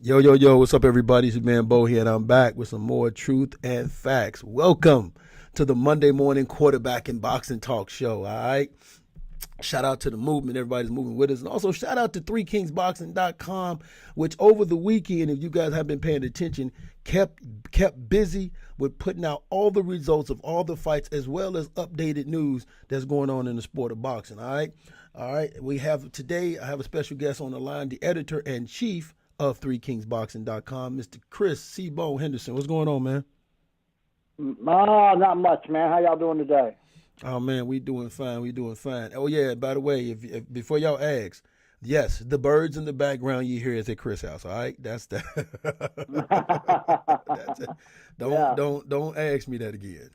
Yo, yo, yo, what's up, everybody? It's your man Bo here, and I'm back with some more truth and facts. Welcome to the Monday morning quarterback and boxing talk show, all right? Shout out to the movement. Everybody's moving with us. And also, shout out to 3kingsboxing.com, which over the weekend, if you guys have been paying attention, kept busy with putting out all the results of all the fights as well as updated news that's going on in the sport of boxing, all right? All right, I have a special guest on the line, the editor and chief of 3kingsboxing.com, Mr. Chris C. Bo Henderson. What's going on, man? Not much, man. How y'all doing today? Oh man, we doing fine. We doing fine. Oh yeah, by the way, if before y'all ask, yes, the birds in the background you hear is at Chris' house. All right, that's the. That's it. Don't Yeah. don't ask me that again.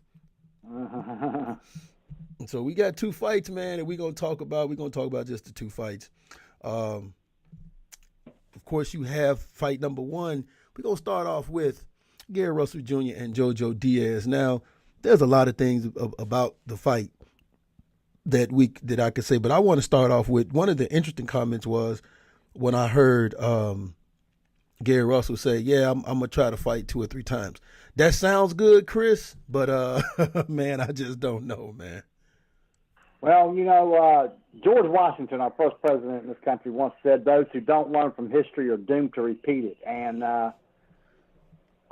So we got two fights, man, and we're gonna talk about just the two fights. Um, of course, you have fight number one. We're gonna start off with Gary Russell Jr. and JoJo Diaz. Now, there's a lot of things about the fight that I could say, but I want to start off with one of the interesting comments was when I heard Gary Russell say, "Yeah, I'm gonna try to fight two or three times." That sounds good, Chris, but man, I just don't know, man. Well, George Washington, our first president in this country, once said, "Those who don't learn from history are doomed to repeat it." And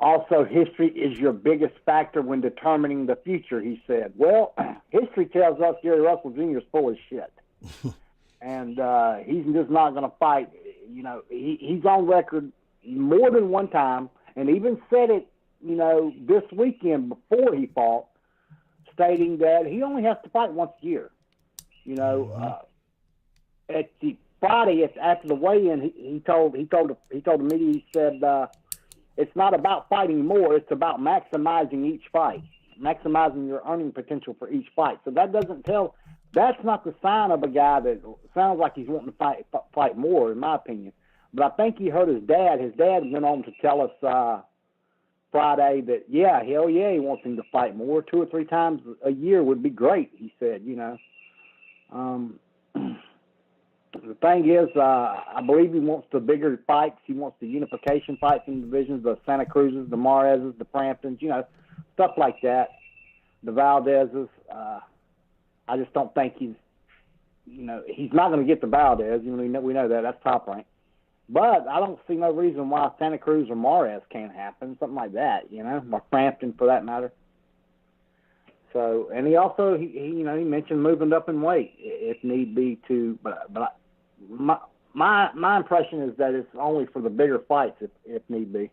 also, history is your biggest factor when determining the future, he said. Well, history tells us Gary Russell Jr. is full of shit. And he's just not going to fight. He's on record more than one time, and even said it, this weekend before he fought, stating that he only has to fight once a year. At the Friday after the weigh-in, he told the media, he said, it's not about fighting more, it's about maximizing each fight, maximizing your earning potential for each fight. So that's not the sign of a guy that sounds like he's wanting to fight more, in my opinion. But I think he heard his dad. His dad went on to tell us Friday that, hell yeah, he wants him to fight more. 2 or 3 times a year would be great, he said, The thing is, I believe he wants the bigger fights. He wants the unification fights in the divisions, the Santa Cruzes, the Mareses, the Framptons, stuff like that, the Valdezes. I just don't think he's not going to get the Valdez. We know that. That's top rank. But I don't see no reason why Santa Cruz or Mares can't happen, something like that, or Frampton for that matter. So, and he also, he mentioned moving up in weight if need be too. But my impression is that it's only for the bigger fights if need be.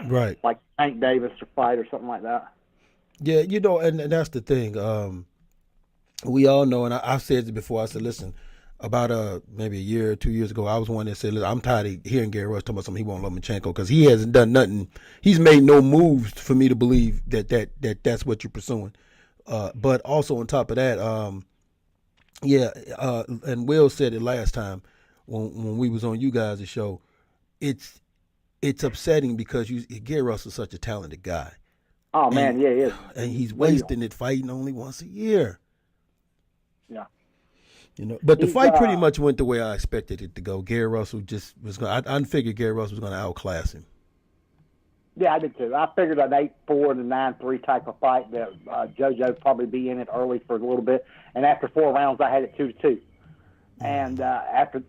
Right. Like Tank Davis or fight or something like that. Yeah, and that's the thing. We all know, and I've said it before. I said, listen, about maybe a year or 2 years ago, I was one that said, listen, I'm tired of hearing Gary Rush talking about something he won't Lomachenko because he hasn't done nothing. He's made no moves for me to believe that's what you're pursuing. But also on top of that, and Will said it last time when we was on you guys' show. It's upsetting because Gary Russell's such a talented guy. Oh man, yeah, he is. And he's wasting it fighting only once a year. Yeah. But the fight pretty much went the way I expected it to go. Gary Russell just was going. I figured Gary Russell was going to outclass him. Yeah, I did too. I figured an 8-4 to 9-3 type of fight that JoJo probably be in it early for a little bit, and after 4 rounds, I had it 2-2. And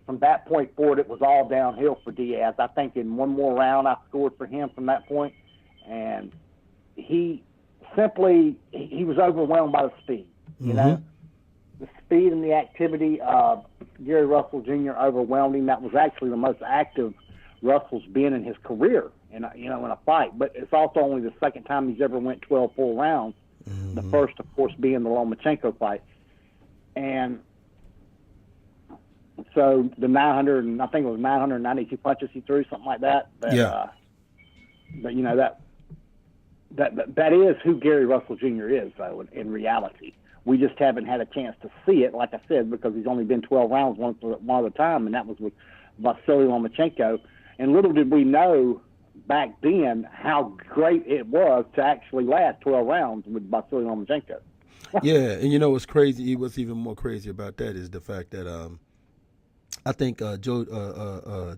from that point forward, it was all downhill for Diaz. I think in one more round, I scored for him from that point, and he was overwhelmed by the speed. The speed and the activity of Gary Russell Jr. overwhelmed him. That was actually the most active Russell's been in his career in a fight. But it's also only the second time he's ever went 12 full rounds. Mm-hmm. The first, of course, being the Lomachenko fight. And so the 992 punches he threw, something like that. But that is who Gary Russell Jr. is, though, in reality. We just haven't had a chance to see it, like I said, because he's only been 12 rounds one at a time, and that was with Vasily Lomachenko. And little did we know back then how great it was to actually last 12 rounds with Vasily Lomachenko. Yeah, and what's crazy, what's even more crazy about that is the fact that I think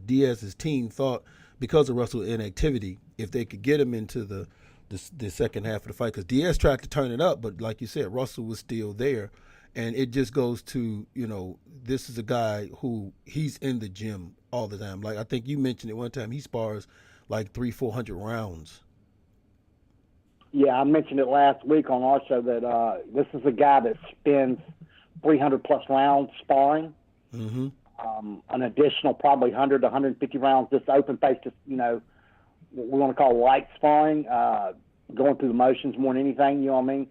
Diaz's team thought because of Russell's inactivity, if they could get him into the second half of the fight, because Diaz tried to turn it up, but like you said, Russell was still there. And it just goes to, this is a guy who he's in the gym all the time. Like I think you mentioned it one time, he spars like 300-400 rounds. Yeah, I mentioned it last week on our show that this is a guy that spends 300-plus rounds sparring. Mm-hmm. An additional probably 100 to 150 rounds just open face, just, what we want to call light sparring, going through the motions more than anything, you know what I mean?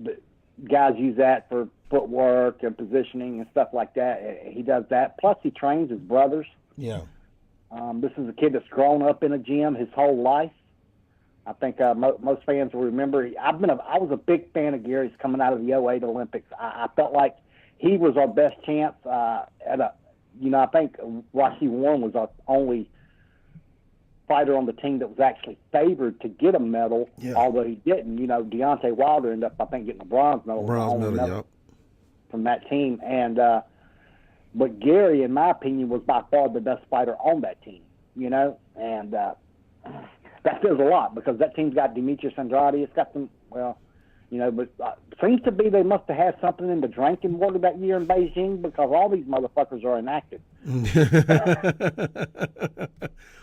The guys use that for footwork and positioning and stuff like that. He does that. Plus, he trains his brothers. Yeah. This is a kid that's grown up in a gym his whole life. I think most fans will remember. I was a big fan of Gary's coming out of the '08 Olympics. I felt like he was our best chance I think Rashid Warren was our only fighter on the team that was actually favored to get a medal, although he didn't. Deontay Wilder ended up, I think, getting a bronze medal. Yep. From that team. And but Gary, in my opinion, was by far the best fighter on that team, and that says a lot because that team's got Demetrius Andrade. It's got some, but seems to be they must have had something in the drinking water that year in Beijing because all these motherfuckers are inactive.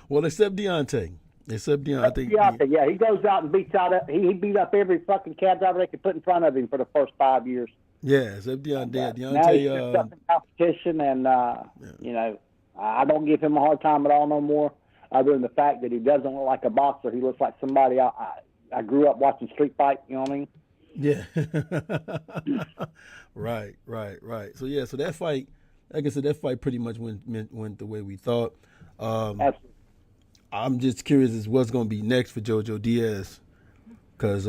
Well, except Deontay. Yeah, he goes out and beats out. He beat up every fucking cab driver they could put in front of him for the first 5 years. Yeah, except Deontay. Now he's just up in competition, and I don't give him a hard time at all no more. Other than the fact that he doesn't look like a boxer, he looks like somebody I grew up watching street fight. You know what I mean? Yeah. Right. So that fight, like I said, that fight pretty much went the way we thought. Absolutely. I'm just curious as what's going to be next for JoJo Diaz, because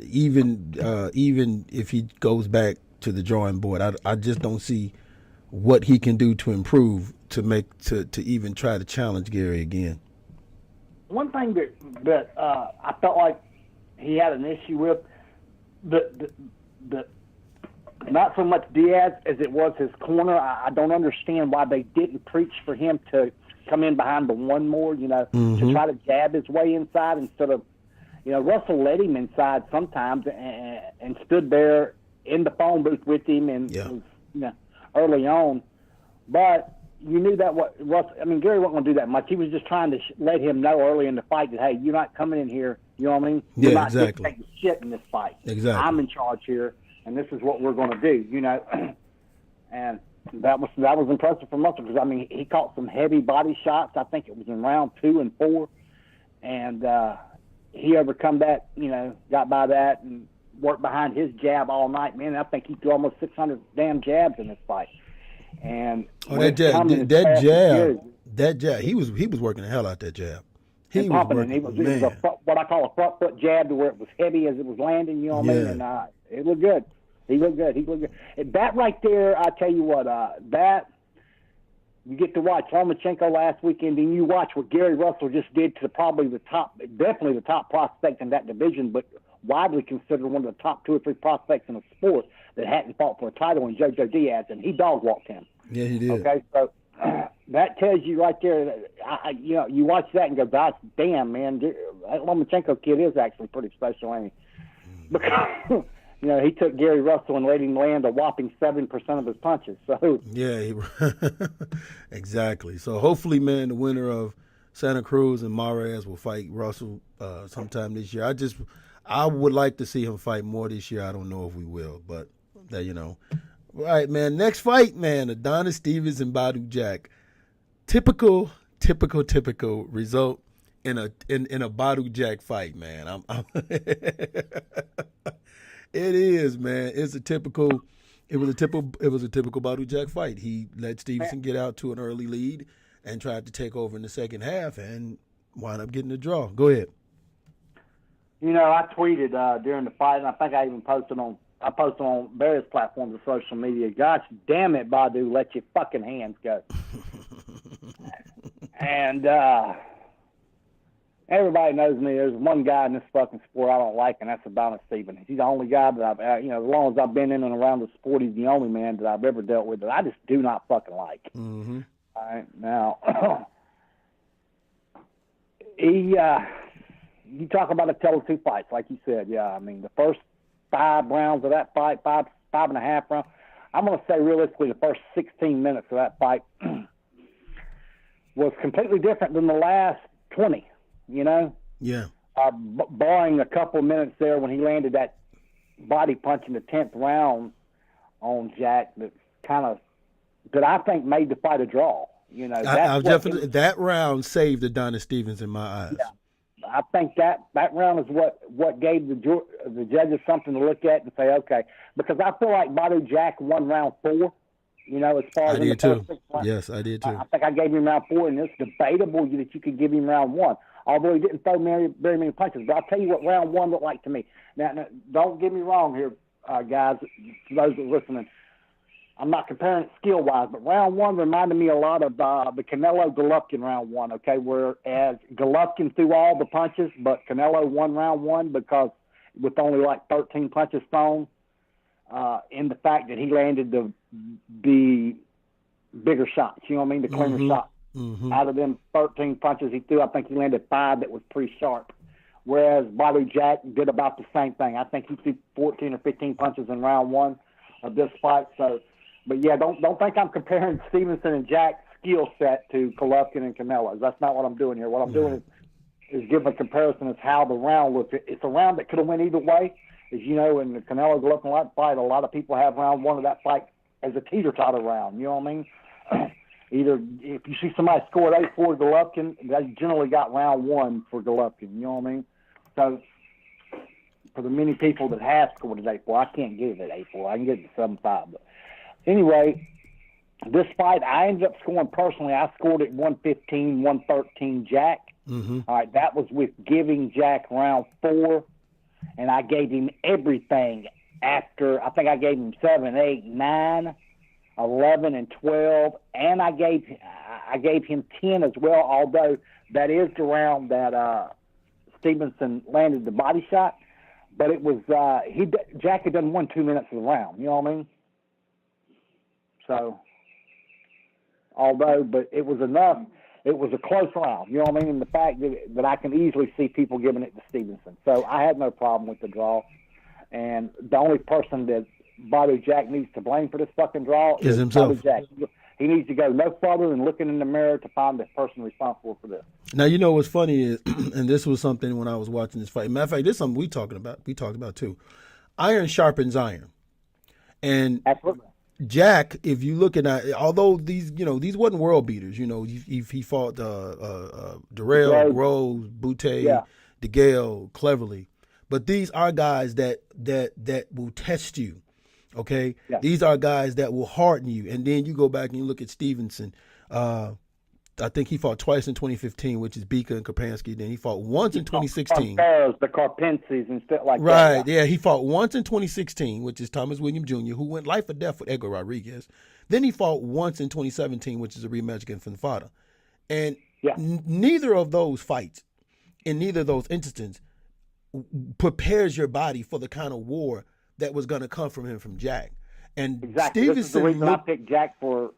even if he goes back to the drawing board, I just don't see what he can do to improve to even try to challenge Gary again. One thing that I felt like he had an issue with, the not so much Diaz as it was his corner. I don't understand why they didn't preach for him to come in behind the one more, to try to jab his way inside instead of, Russell led him inside sometimes and stood there in the phone booth with him and was, early on. But you knew that Gary wasn't going to do that much. He was just trying to let him know early in the fight that, hey, you're not coming in here, you know what I mean? You're not taking shit in this fight. Exactly. I'm in charge here, and this is what we're going to do, And that was impressive for Russell because, he caught some heavy body shots. I think it was in round 2 and 4. And he overcome that, got by that and worked behind his jab all night. Man, I think he threw almost 600 damn jabs in this fight. And that jab, he was working the hell out that jab. He was working, it was what I call a front foot jab to where it was heavy as it was landing, you know what I mean? And it looked good. He looked good. That right there, I tell you what, that you get to watch Lomachenko last weekend, and you watch what Gary Russell just did to definitely the top prospect in that division, but widely considered one of the top 2 or 3 prospects in the sport that hadn't fought for a title in JoJo Diaz, and he dog-walked him. Yeah, he did. Okay, so that tells you right there that, you watch that and go, gosh, damn, man, that Lomachenko kid is actually pretty special, ain't he? Because, he took Gary Russell and let him land a whopping 7% of his punches. So yeah, exactly. So hopefully, man, the winner of Santa Cruz and Mares will fight Russell sometime this year. I would like to see him fight more this year. I don't know if we will, but All right, man. Next fight, man. Adonis Stevens and Badu Jack. Typical result in a Badu Jack fight, man. It is, man. It was a typical Badu Jack fight. He let Stevenson get out to an early lead and tried to take over in the second half and wound up getting the draw. Go ahead. I tweeted during the fight, and I think I even posted on various platforms of social media. Gosh damn it, Badu, let your fucking hands go. And everybody knows me. There's one guy in this fucking sport I don't like, and that's Adonis Stevens. He's the only guy that I've, as long as I've been in and around the sport, he's the only man that I've ever dealt with that I just do not fucking like. Mm-hmm. All right, now you talk about a tale of two fights, like you said. Yeah, I mean the first 5 rounds of that fight, five and a half rounds. I'm going to say realistically, the first 16 minutes of that fight was completely different than the last 20. You know. Yeah. Barring a couple of minutes there when he landed that body punch in the 10th round on Jack, that I think made the fight a draw. You know, that round saved Adonis Stevens in my eyes. Yeah, I think that round is what gave the judges something to look at and say, okay, because I feel like Badu Jack won round 4. You know, as far as I did too. Yes, I did too. I think I gave him round 4, and it's debatable that you could give him round 1. Although he didn't throw very many punches. But I'll tell you what round 1 looked like to me. Now don't get me wrong here, guys, those that are listening. I'm not comparing it skill-wise, but round 1 reminded me a lot of the Canelo-Golovkin round 1, okay, whereas Golovkin threw all the punches, but Canelo won round 1 because with only like 13 punches thrown, in the fact that he landed the bigger shots, you know what I mean, the cleaner shots. Mm-hmm. Out of them 13 punches he threw, I think he landed 5 that was pretty sharp. Whereas Badu Jack did about the same thing. I think he threw 14 or 15 punches in round 1 of this fight. So, but yeah, don't think I'm comparing Stevenson and Jack's skill set to Golovkin and Canelo's. That's not what I'm doing here. What I'm doing is giving a comparison as how the round looked. It's a round that could have went either way. As you know, in the Canelo-Golovkin fight, a lot of people have round 1 of that fight as a teeter-totter round. You know what I mean? Either if you see somebody scored 8-4 Golovkin, they generally got round 1 for Golovkin. You know what I mean? So for the many people that have scored at 8-4, I can't give it 8-4. I can give it 7-5. But anyway, this fight I ended up scoring personally. I scored it 115, 113 Jack. Mm-hmm. All right, that was with giving Jack round 4, and I gave him everything after. I think I gave him 7, 8, 9. 11 and 12, and I gave him 10 as well. Although that is the round that Stevenson landed the body shot, but it was Jack had done 1 2 minutes of the round. You know what I mean? So, but it was enough. It was a close round. You know what I mean? And the fact that I can easily see people giving it to Stevenson, so I had no problem with the draw. And the only person that Badu Jack needs to blame for this fucking draw is himself. Badu Jack. He needs to go no further than looking in the mirror to find the person responsible for this. Now, you know what's funny is, and this was something when I was watching this fight. Matter of fact, this is something we talked about too. Iron sharpens iron. And absolutely. Jack, if you look at, although these wasn't world beaters. You know, he fought Darrell, Groves, Butte, DeGale, Cleverly. But these are guys that will test you. Okay, These are guys that will harden you, and then you go back and you look at Stevenson. I think he fought twice in 2015, which is Bika and Kapansky. Then he fought once in 2016. The Carpensis and stuff like that. Right, yeah, he fought once in 2016, which is Thomas William Jr., who went life or death with Edgar Rodriguez. Then he fought once in 2017, which is a rematch against Fonfada. And neither of those fights, in neither of those instances, prepares your body for the kind of war that was going to come from him from Jack. And exactly. Stevenson, this is the reason I picked Jack for.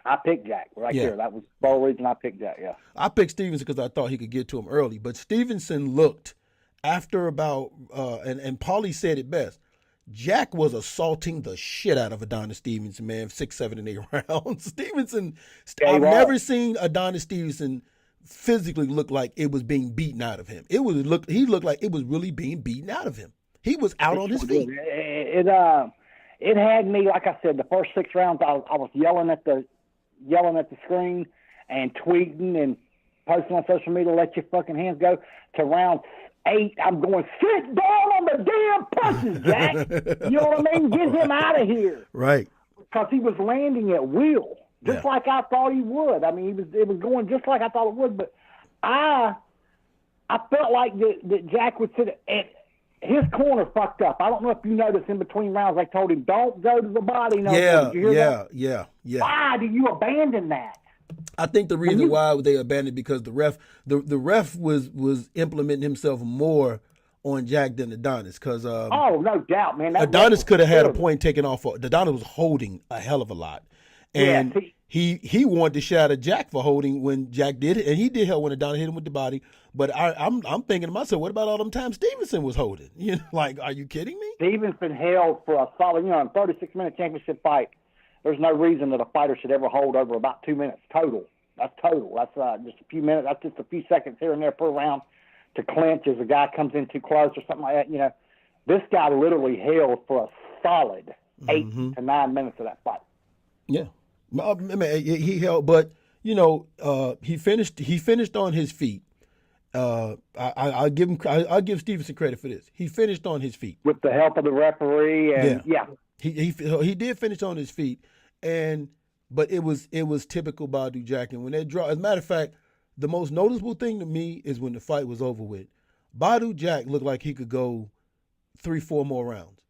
I picked Jack there. That was the whole reason I picked Jack. Yeah. I picked Stevenson because I thought he could get to him early, but Stevenson looked after about and Paulie said it best. Jack was assaulting the shit out of Adonis Stevenson, man, 6, 7, and 8 rounds. Stevenson, I've never seen Adonis Stevenson physically look like it was being beaten out of him. He looked like it was really being beaten out of him. He was out on his feet. It had me, like I said, the first 6 rounds I was yelling at the screen and tweeting and posting on social media, let your fucking hands go. To round 8, I'm going, sit down on the damn punches, Jack. You know what I mean? Get him out of here. Right. Because he was landing at will, just like I thought he would. I mean, it was going just like I thought it would. But I felt like that Jack would sit at his corner fucked up. I don't know if you noticed in between rounds, I told him, don't go to the body. Yeah. Why do you abandon that? I think the reason why they abandoned because the ref was implementing himself more on Jack than Adonis. Because no doubt, man. Adonis could have had a point taken off. Adonis was holding a hell of a lot. And Yeah, he wanted to shot at Jack for holding when Jack did it, and he did help when Adonis hit him with the body. But I'm thinking to myself, what about all them times Stevenson was holding? You know, like, are you kidding me? Stevenson held for a solid, in a 36-minute championship fight. There's no reason that a fighter should ever hold over about 2 minutes total. That's total. That's just a few minutes. That's just a few seconds here and there per round to clinch as a guy comes in too close or something like that. You know, this guy literally held for a solid 8 to 9 minutes of that fight. Yeah, I mean, he held, but you know, he finished on his feet. I'll give Stevenson credit for this. He finished on his feet with the help of the referee, and he did finish on his feet, but it was typical Badu Jack. And when they draw, as a matter of fact, the most noticeable thing to me is when the fight was over with. Badu Jack looked like he could go 3-4 more rounds.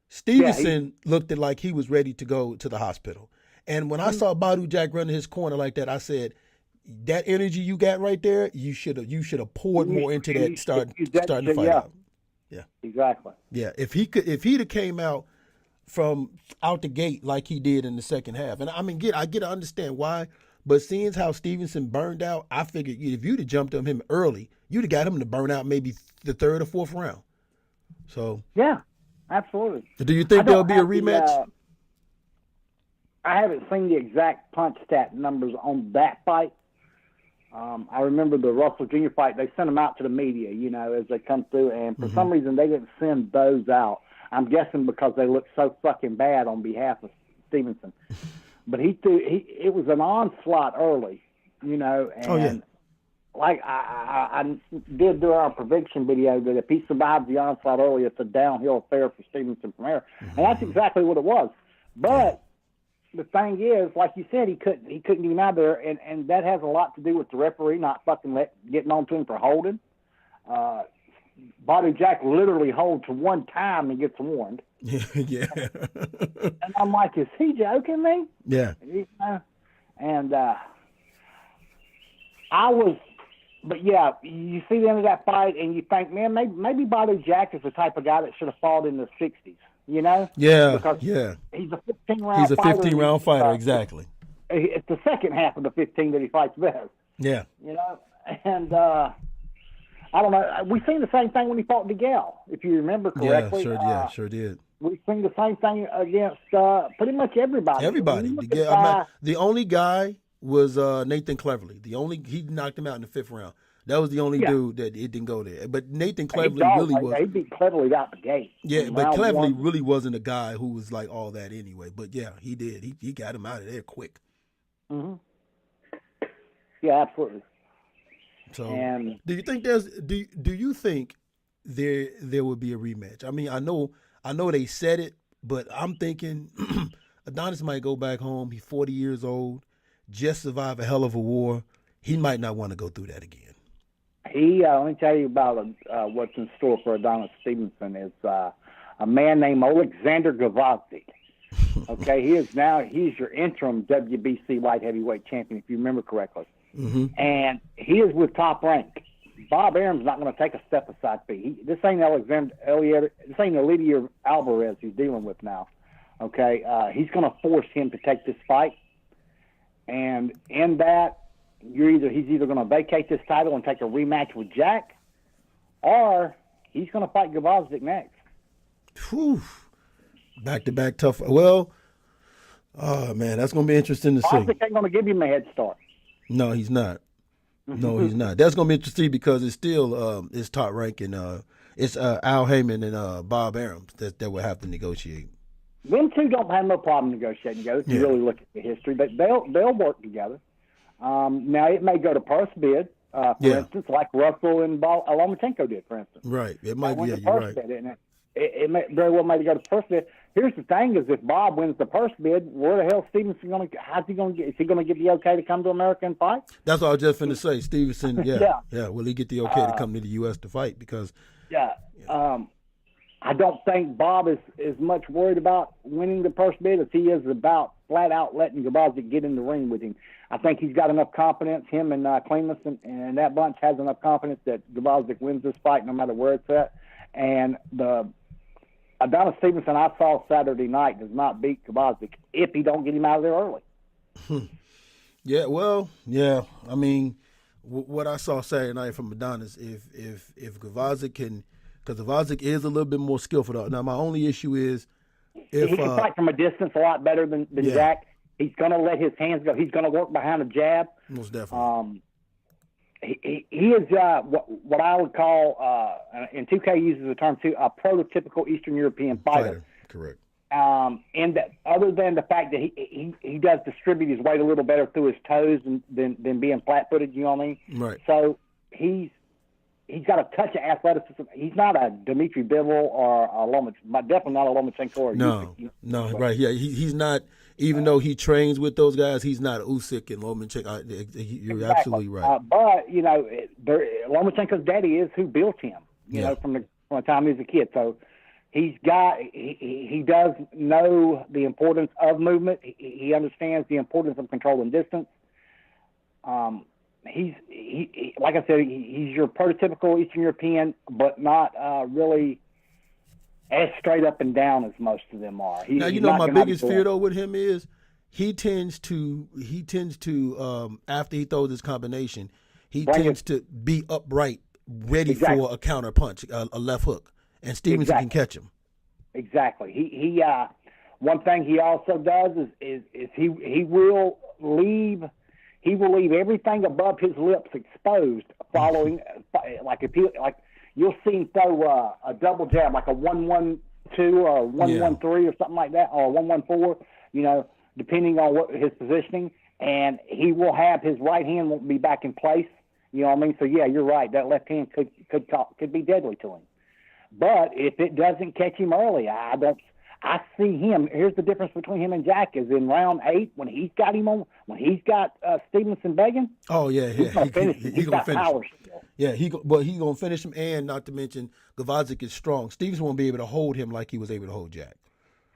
Stevenson looked like he was ready to go to the hospital. And when I saw Badu Jack running his corner like that, I said, that energy you got right there, you should have poured more into that starting the fight out. Yeah. Exactly. Yeah. If he'd have came out from out the gate like he did in the second half. And I mean, I get to understand why, but seeing how Stevenson burned out, I figured if you'd have jumped on him early, you'd have got him to burn out maybe the third or fourth round. So yeah, absolutely. Do you think there'll be a rematch? I haven't seen the exact punch stat numbers on that fight. I remember the Russell Jr. fight. They sent them out to the media, as they come through, and for some reason they didn't send those out. I'm guessing because they looked so fucking bad on behalf of Stevenson. But it was an onslaught early, and like I did do our prediction video that if he survives the onslaught early, it's a downhill affair for Stevenson from there. And that's exactly what it was. But the thing is, like you said, he couldn't get him out there, and that has a lot to do with the referee not fucking getting on to him for holding. Badu Jack literally holds for one time and gets warned. Yeah. And I'm like, is he joking me? Yeah. And but yeah, you see the end of that fight, and you think, man, maybe Badu Jack is the type of guy that should have fought in the 60s. Yeah, because yeah. He's a 15-round fighter, exactly. It's the second half of the 15 that he fights best. Yeah. And I don't know. We've seen the same thing when he fought DeGale, if you remember correctly. Sure did. We've seen the same thing against pretty much everybody. The only guy was Nathan Cleverly. He knocked him out in the 5th round. That was the only dude that it didn't go there. But Nathan Cleverly was. He beat Cleverly out the gate. Yeah, but Cleverly really wasn't a guy who was like all that anyway. But yeah, he did. He got him out of there quick. Mm-hmm. Yeah, absolutely. So, do you think do you think there would be a rematch? I mean, I know they said it, but I'm thinking Adonis might go back home. He's 40 years old, just survived a hell of a war. He might not want to go through that again. Let me tell you about what's in store for Adonis Stevenson is a man named Alexander Gvozdyk. Okay, he's your interim WBC light heavyweight champion, if you remember correctly. Mm-hmm. And he is with Top Rank. Bob Arum's not going to take a step aside fee. This ain't Elidio Alvarez he's dealing with now. Okay, he's going to force him to take this fight, and in that, he's either going to vacate this title and take a rematch with Jack, or he's going to fight Gvozdyk next. Whew. Back-to-back tough. Well, oh man, that's going to be interesting to see. Gvozdyk ain't going to give him a head start. No, he's not. No, he's not. That's going to be interesting because it's still it's Top Rank and it's Al Heyman and Bob Arum that will have to negotiate. Them two don't have no problem negotiating together if you really look at the history, but they'll work together. Now, it may go to purse bid, for instance, like Russell and Lomachenko did, for instance. Right. It might be. You're right. Bid, it may very well maybe go to purse bid. Here's the thing: is if Bob wins the purse bid, where the hell is Stevenson going to? How's he going to get? Is he going to get the okay to come to America and fight? That's what I was just finna say. Stevenson, yeah. Will he get the okay to come to the U.S. to fight? Because I don't think Bob is as much worried about winning the purse bid as he is about flat out letting Gvozdyk get in the ring with him. I think he's got enough confidence. Him and Clemus and that bunch has enough confidence that Gvozdyk wins this fight no matter where it's at. And the Adonis Stevenson I saw Saturday night does not beat Gvozdyk if he don't get him out of there early. Yeah, well, yeah. I mean, what I saw Saturday night from Adonis, if Gavazik can, because Gavazik is a little bit more skillful. Now, my only issue is He if can fight from a distance a lot better than yeah, Jack. He's going to let his hands go. He's going to work behind a jab. most definitely. He is what I would call, and 2K uses the term too, a prototypical Eastern European fighter. Correct. And that other than the fact that he does distribute his weight a little better through his toes than being flat-footed, you know what I mean? Right. So he's got a touch of athleticism. He's not a Dmitry Bivol or a Lomachenko, definitely not a Lomachenko or No, right. Yeah, he's not. Even though he trains with those guys, he's not Usyk and Lomachenko. You're exactly. absolutely right. But Lomachenko's daddy is who built him. You know, from the time he was a kid. So he does know the importance of movement. He understands the importance of controlling distance. He's like I said, he's your prototypical Eastern European, but not really as straight up and down as most of them are. Now you know my biggest fear though with him is he tends to after he throws his combination, he tends to be upright, ready for a counter punch, a left hook, and Stevenson can catch him. Exactly. He one thing he also does is he will leave everything above his lips exposed following like you'll see him throw a double jab, like a 1-1-2 or 1-1-3 or something like that, or 1-1-4, depending on what his positioning. And he will have his right hand won't be back in place. You know what I mean? So, yeah, you're right. That left hand could be deadly to him. But if it doesn't catch him early, I see him. Here's the difference between him and Jack is in round 8 when he's got Stevenson begging. Oh yeah, he's gonna finish him. He's got power still. Yeah, he's gonna finish him, and not to mention Gavazik is strong. Stevenson won't be able to hold him like he was able to hold Jack.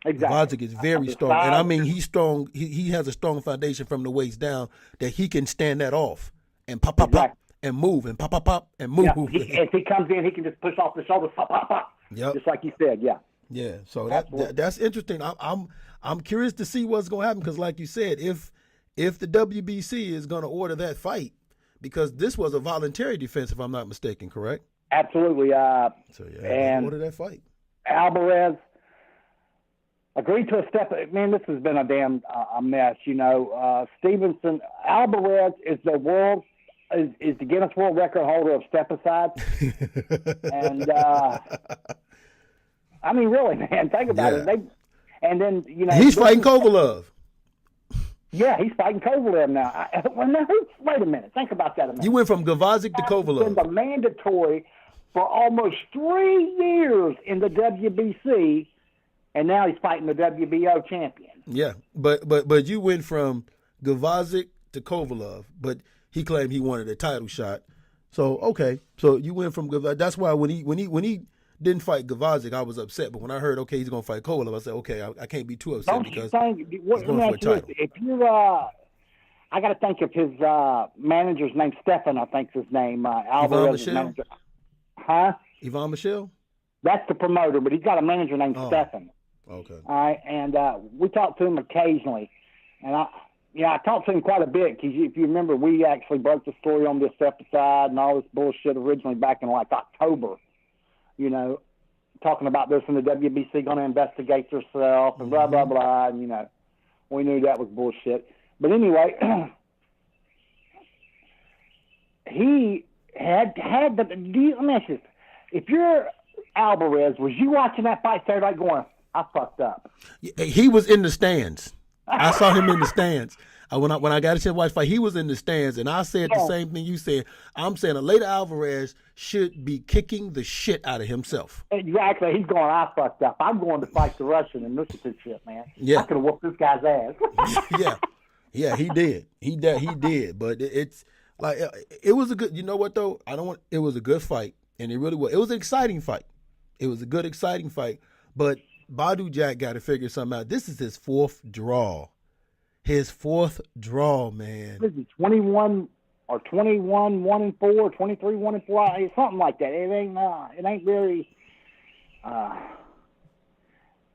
Exactly. Gavazik is very strong, and I mean he's strong. He has a strong foundation from the waist down that he can stand that off and pop and move and pop and move. Yeah, if he comes in, he can just push off the shoulders, pop. Yep. Just like you said, yeah. Yeah, so that's interesting. I'm curious to see what's going to happen because, like you said, if the WBC is going to order that fight, because this was a voluntary defense, if I'm not mistaken, correct? Absolutely. And order that fight. Alvarez agreed to a step. Man, this has been a damn a mess. Stevenson Alvarez is the Guinness World Record holder of step asides, and. I mean, really, man, think about it. He's fighting Kovalev. Yeah, he's fighting Kovalev now. Wait a minute. Think about that a minute. You went from Gavazik to Kovalev. He's been the mandatory for almost 3 years in the WBC, and now he's fighting the WBO champion. Yeah, but you went from Gavazik to Kovalev, but he claimed he wanted a title shot. So okay, so you went from Gavazik. That's why when he didn't fight Gavazik, I was upset. But when I heard, okay, he's going to fight Kovalev, I said, okay, I can't be too upset because he's going for a title. If you, I got to think of his manager's name, Stefan, I think's his name. Alvarez's manager. Huh? Yvon Michel? That's the promoter, but he's got a manager named Stefan. Okay. All right, and we talk to him occasionally. And I talked to him quite a bit because if you remember, we actually broke the story on this step aside and all this bullshit originally back in like October. Talking about this and the WBC going to investigate yourself and blah, blah, blah. And, we knew that was bullshit. But anyway, he had let me ask you this. If you're Alvarez, was you watching that fight Saturday night going, I fucked up? He was in the stands. I saw him in the stands. When I got a chance to watch the fight, he was in the stands, and I said the same thing you said. I'm saying Aleta Alvarez should be kicking the shit out of himself. Exactly. He's going, I fucked up. I'm going to fight the Russian and look at this shit, man. Yeah. I could have whooped this guy's ass. Yeah, he did. He did. But it's like it was a good. You know what though? It was a good fight, and it really was. It was an exciting fight. It was a good, exciting fight. But Badu Jack got to figure something out. This is his fourth draw. His fourth draw, man. This is 21 or 21, 1-4, 23, 1-4, something like that. It ain't very.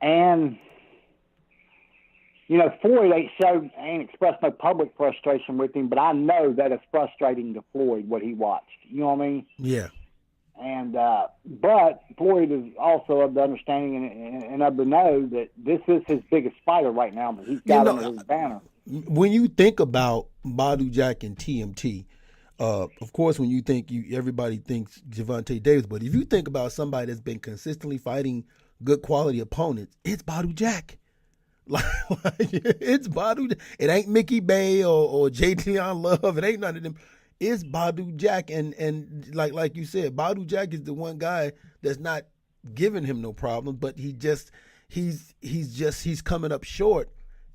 And Floyd ain't expressed no public frustration with him, but I know that it's frustrating to Floyd what he watched. You know what I mean? Yeah. And but Floyd is also of the understanding and of the know that this is his biggest fighter right now, but he's got under his banner. When you think about Badu Jack and TMT, of course, when you think everybody thinks Gervonta Davis, but if you think about somebody that's been consistently fighting good quality opponents, it's Badu Jack. Like it's Badu. It ain't Mickey Bay or J.T.on Love. It ain't none of them. It's Badu Jack, and like you said, Badu Jack is the one guy that's not giving him no problem, but he's coming up short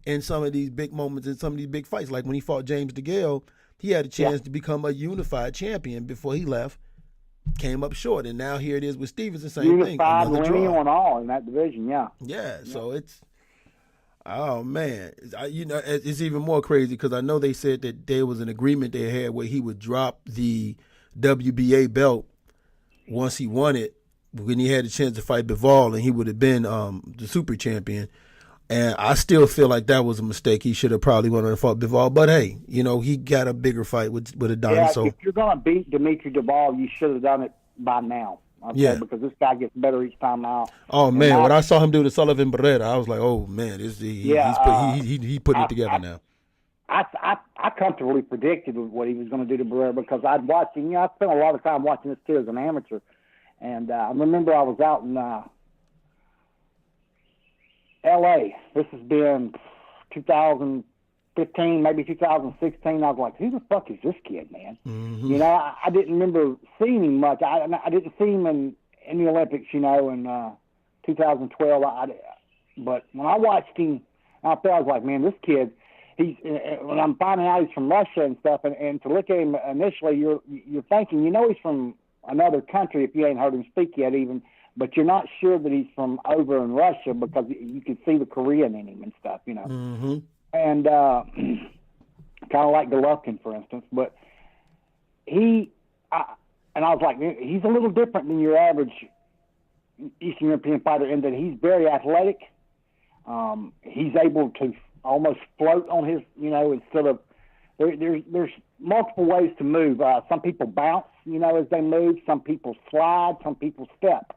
in some of these big moments, in some of these big fights. Like when he fought James DeGale, he had a chance to become a unified champion before he left, came up short, and now here it is with Stevenson, same thing. Unified, winning on all in that division, yeah. So it's. Oh man, it's even more crazy because I know they said that there was an agreement they had where he would drop the WBA belt once he won it when he had a chance to fight Bivol, and he would have been the super champion. And I still feel like that was a mistake. He should have probably went on and fought Bivol. But hey, he got a bigger fight with Adonis. Yeah, so if you're gonna beat Dimitri Bivol, you should have done it by now. Okay, because this guy gets better each time now. Oh man, when I saw him do the Sullivan Beretta, I was like, oh man, he's putting it together now. I comfortably predicted what he was going to do to Barrera because I'd watched him. I spent a lot of time watching this kid as an amateur, and I remember I was out in L.A. This has been 2015, maybe 2016. I was like, who the fuck is this kid, man? Mm-hmm. I didn't remember seeing him much. I didn't see him in the Olympics, in 2012. But when I watched him out there, I was like, man, this kid, when I'm finding out he's from Russia and stuff, and to look at him initially, you're thinking, he's from another country if you ain't heard him speak yet even, but you're not sure that he's from over in Russia because you can see the Korean in him and stuff, Mm-hmm. And kind of like Golovkin, for instance. But I was like, he's a little different than your average Eastern European fighter in that he's very athletic. He's able to almost float on his, instead of there's multiple ways to move. Some people bounce, as they move. Some people slide. Some people step.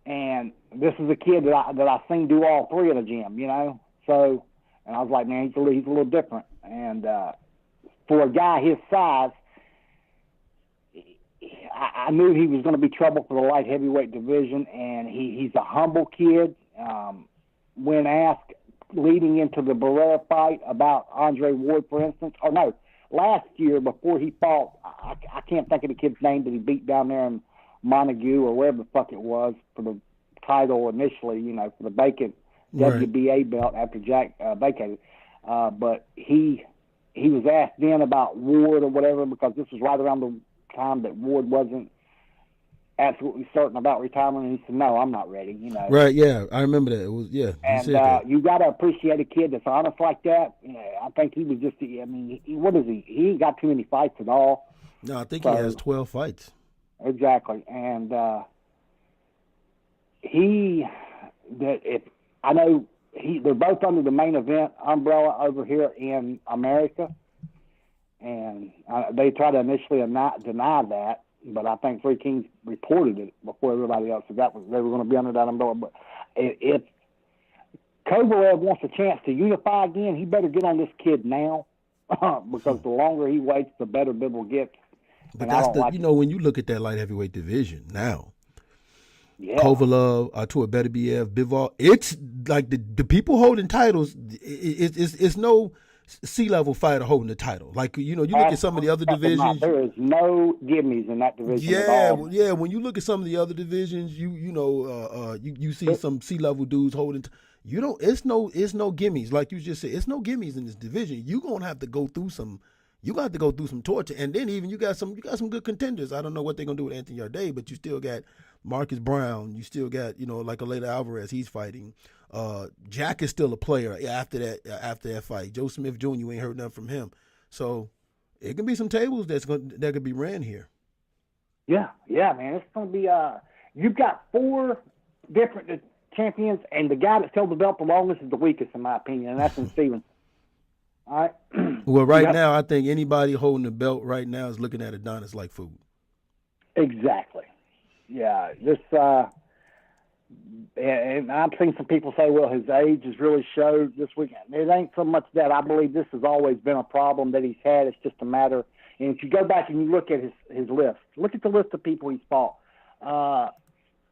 And this is a kid that I seen do all three in the gym, So. And I was like, man, he's a little different. And for a guy his size, I knew he was going to be trouble for the light heavyweight division. And he's a humble kid. When asked leading into the Barrera fight about Andre Ward, for instance, last year before he fought, I can't think of the kid's name that he beat down there in Montague or wherever the fuck it was for the title initially, for the vacant WBA belt after Jack vacated. But he was asked then about Ward or whatever because this was right around the time that Ward wasn't absolutely certain about retirement, and he said, "No, I'm not ready." Right? Yeah, I remember that. It was And you got to appreciate a kid that's honest like that. I think he was just. What is he? He ain't got too many fights at all. No, I think he has 12 fights. Exactly, and I know they're both under the main event umbrella over here in America, and they tried to initially deny that, but I think Three Kings reported it before everybody else. So they were going to be under that umbrella. But if Kovalev wants a chance to unify again, he better get on this kid now, because the longer he waits, the better Bibble gets. But that's when you look at that light heavyweight division now. Yeah. Kovalev, Artur Beterbiev, Bivol. It's like the people holding titles. It's no C-level fighter holding the title. Like you look at some of the other divisions. There is no gimmies in that division. Yeah, at all. Yeah. When you look at some of the other divisions, you see some C-level dudes holding. It's no gimmies. Like you just said, it's no gimmies in this division. You're gonna have to go through some. You got to go through some torture, and then even you got some good contenders. I don't know what they're gonna do with Anthony Yarde, but you still got Marcus Brown. You still got like Aleta Alvarez. He's fighting. Jack is still a player after that fight. Joe Smith Jr. You ain't heard nothing from him, so it can be some tables that could be ran here. Yeah, man. It's gonna be. You've got 4 different champions, and the guy that's held the belt the longest is the weakest, in my opinion, and that's in Stevenson. All right. Well, right now, I think anybody holding the belt right now is looking at Adonis like food. Exactly. Yeah. And I've seen some people say, well, his age has really showed this weekend. It ain't so much that. I believe this has always been a problem that he's had. It's just a matter. And if you go back and you look at his list, look at the list of people he's fought.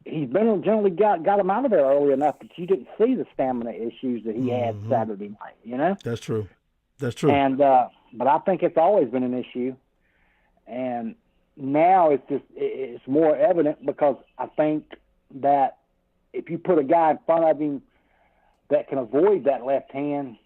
He's been generally got him out of there early enough that you didn't see the stamina issues that he had Saturday night. You know. That's true. That's true. And but I think it's always been an issue, and now it's more evident because I think that if you put a guy in front of him that can avoid that left hand,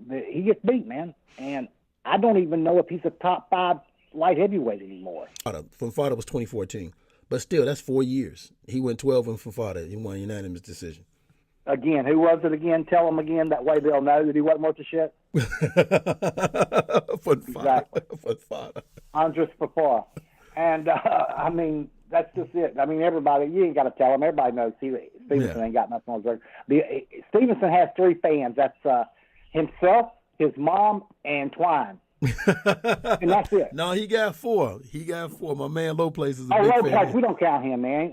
he gets beat, man. And I don't even know if he's a top 5 light heavyweight anymore. Fafata was 2014, but still, that's 4 years. He went 12 in Fafata. He won a unanimous decision. Again, who was it again? Tell them again. That way they'll know that he wasn't worth a shit. Exactly. Fafata. Andres Fafara. And, I mean, that's just it. I mean, everybody, you ain't got to tell them. Everybody knows Stevenson ain't got nothing on his record. Stevenson has 3 fans. That's himself, his mom, and Twine. And that's it. No, he got 4. My man Low Place is a big Low fan. Place, we don't count him, man.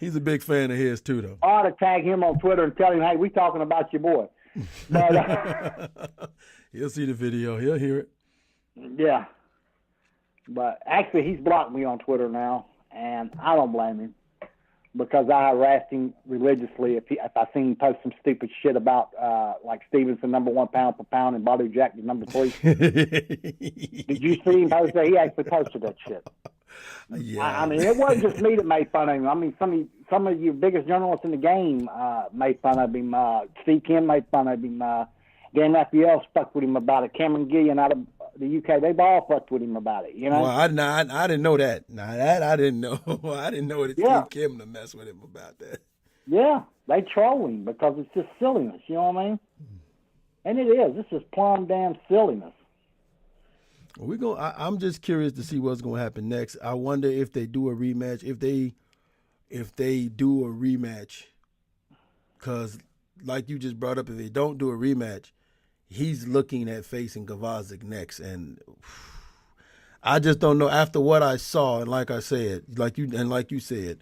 He's a big fan of his, too, though. I ought to tag him on Twitter and tell him, hey, we talking about your boy. But, he'll see the video. He'll hear it. Yeah. But actually, he's blocked me on Twitter now, and I don't blame him because I harassed him religiously if I seen him post some stupid shit about like Stevenson #1 pound for pound and Badu Jack is #3. Did you see him post that? He actually posted that shit. Yeah. I mean, it wasn't just me that made fun of him. I mean, some of your biggest journalists in the game made fun of him. Steve Kim made fun of him. Dan Raphael fucked with him about it. Cameron Gillian out of the UK, they've all fucked with him about it, you know? Well, I didn't know that. Now, that I didn't know. I didn't know that Steve Kim to mess with him about that. Yeah, they troll him because it's just silliness, you know what I mean? And it is. This is plumb damn silliness. I'm just curious to see what's going to happen next. I wonder if they do a rematch. If they do a rematch, because like you just brought up, if they don't do a rematch, he's looking at facing Gavazik next, and I just don't know. After what I saw, and like I said, like you said,